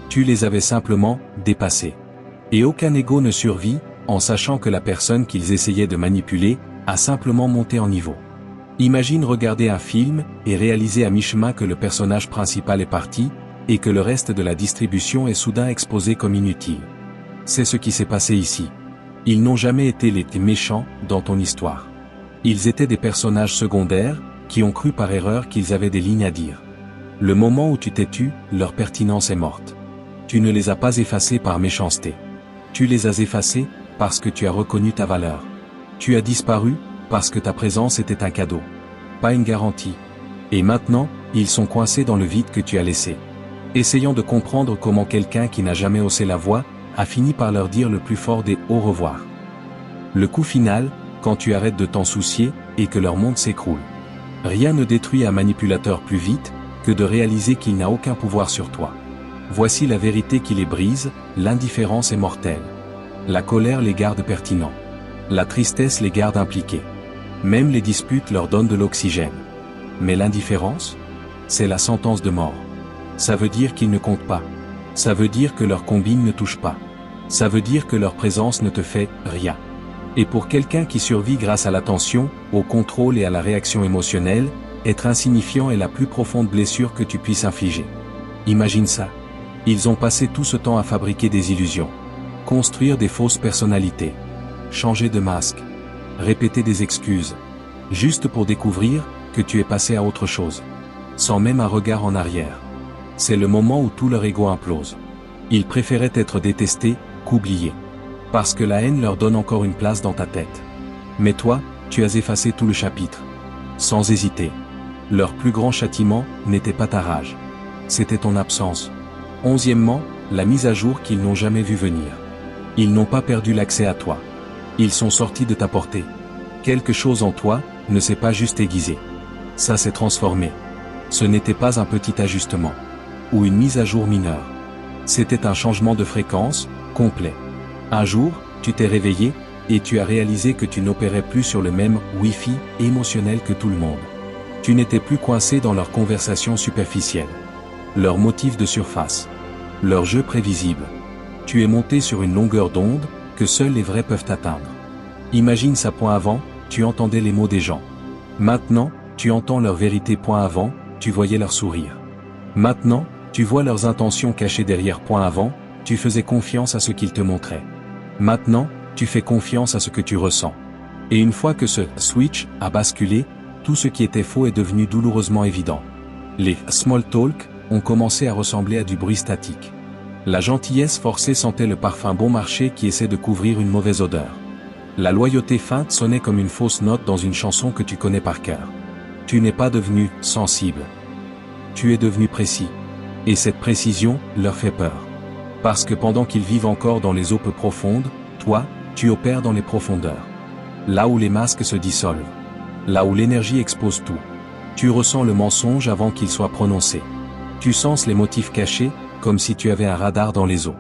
Tu les avais simplement dépassés. Et aucun ego ne survit, en sachant que la personne qu'ils essayaient de manipuler, a simplement monté en niveau. Imagine regarder un film, et réaliser à mi-chemin que le personnage principal est parti, et que le reste de la distribution est soudain exposé comme inutile. C'est ce qui s'est passé ici. Ils n'ont jamais été les méchants dans ton histoire. Ils étaient des personnages secondaires, qui ont cru par erreur qu'ils avaient des lignes à dire. Le moment où tu t'es tu, leur pertinence est morte. Tu ne les as pas effacés par méchanceté. Tu les as effacés, parce que tu as reconnu ta valeur. Tu as disparu, parce que ta présence était un cadeau. Pas une garantie. Et maintenant, ils sont coincés dans le vide que tu as laissé. Essayant de comprendre comment quelqu'un qui n'a jamais haussé la voix, a fini par leur dire le plus fort des « au revoir ». Le coup final, quand tu arrêtes de t'en soucier, et que leur monde s'écroule. Rien ne détruit un manipulateur plus vite, que de réaliser qu'il n'a aucun pouvoir sur toi. Voici la vérité qui les brise, l'indifférence est mortelle. La colère les garde pertinents. La tristesse les garde impliqués. Même les disputes leur donnent de l'oxygène. Mais l'indifférence? C'est la sentence de mort. Ça veut dire qu'ils ne comptent pas. Ça veut dire que leur combine ne touche pas. Ça veut dire que leur présence ne te fait rien. Et pour quelqu'un qui survit grâce à l'attention, au contrôle et à la réaction émotionnelle, être insignifiant est la plus profonde blessure que tu puisses infliger. Imagine ça. Ils ont passé tout ce temps à fabriquer des illusions, construire des fausses personnalités, changer de masque, répéter des excuses, juste pour découvrir que tu es passé à autre chose, sans même un regard en arrière. C'est le moment où tout leur ego implose. Ils préféraient être détestés qu'oubliés. Parce que la haine leur donne encore une place dans ta tête. Mais toi, tu as effacé tout le chapitre. Sans hésiter. Leur plus grand châtiment n'était pas ta rage. C'était ton absence. 11e, la mise à jour qu'ils n'ont jamais vu venir. Ils n'ont pas perdu l'accès à toi. Ils sont sortis de ta portée. Quelque chose en toi ne s'est pas juste aiguisé. Ça s'est transformé. Ce n'était pas un petit ajustement. Ou une mise à jour mineure. C'était un changement de fréquence, complet. Un jour, tu t'es réveillé, et tu as réalisé que tu n'opérais plus sur le même Wi-Fi émotionnel que tout le monde. Tu n'étais plus coincé dans leurs conversations superficielles. Leurs motifs de surface. Leurs jeux prévisibles. Tu es monté sur une longueur d'onde, que seuls les vrais peuvent atteindre. Imagine ça. Avant, tu entendais les mots des gens. Maintenant, tu entends leur vérité. Avant, tu voyais leur sourire. Maintenant, tu vois leurs intentions cachées derrière. Avant, tu faisais confiance à ce qu'ils te montraient. Maintenant, tu fais confiance à ce que tu ressens. Et une fois que ce switch a basculé, tout ce qui était faux est devenu douloureusement évident. Les small talk ont commencé à ressembler à du bruit statique. La gentillesse forcée sentait le parfum bon marché qui essaie de couvrir une mauvaise odeur. La loyauté feinte sonnait comme une fausse note dans une chanson que tu connais par cœur. Tu n'es pas devenu sensible. Tu es devenu précis. Et cette précision leur fait peur. Parce que pendant qu'ils vivent encore dans les eaux peu profondes, toi, tu opères dans les profondeurs. Là où les masques se dissolvent. Là où l'énergie expose tout. Tu ressens le mensonge avant qu'il soit prononcé. Tu sens les motifs cachés, comme si tu avais un radar dans les eaux.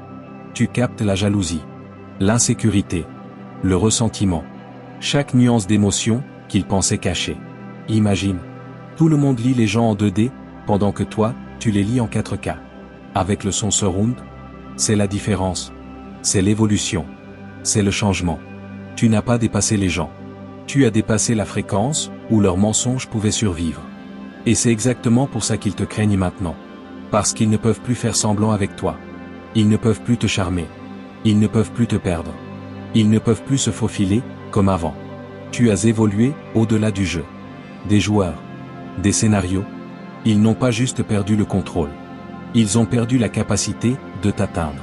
Tu captes la jalousie, l'insécurité, le ressentiment. Chaque nuance d'émotion qu'ils pensaient cachée. Imagine. Tout le monde lit les gens en 2D, pendant que toi, tu les lis en 4K. Avec le son surround, c'est la différence. C'est l'évolution. C'est le changement. Tu n'as pas dépassé les gens. Tu as dépassé la fréquence où leurs mensonges pouvaient survivre. Et c'est exactement pour ça qu'ils te craignent maintenant. Parce qu'ils ne peuvent plus faire semblant avec toi. Ils ne peuvent plus te charmer. Ils ne peuvent plus te perdre. Ils ne peuvent plus se faufiler, comme avant. Tu as évolué au-delà du jeu. Des joueurs. Des scénarios. Ils n'ont pas juste perdu le contrôle. Ils ont perdu la capacité de t'atteindre.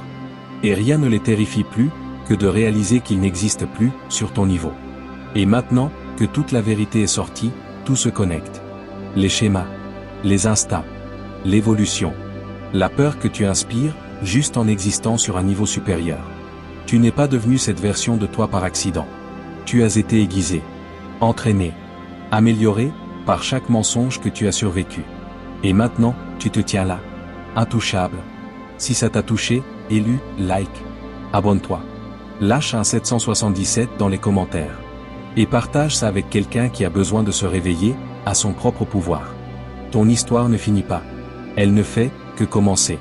Et rien ne les terrifie plus que de réaliser qu'ils n'existent plus sur ton niveau. Et maintenant que toute la vérité est sortie, tout se connecte. Les schémas, les instincts, l'évolution, la peur que tu inspires, juste en existant sur un niveau supérieur. Tu n'es pas devenu cette version de toi par accident. Tu as été aiguisé, entraîné, amélioré, par chaque mensonge que tu as survécu. Et maintenant, tu te tiens là, intouchable. Si ça t'a touché, like, abonne-toi. Lâche un 777 dans les commentaires. Et partage ça avec quelqu'un qui a besoin de se réveiller, à son propre pouvoir. Ton histoire ne finit pas. Elle ne fait que commencer.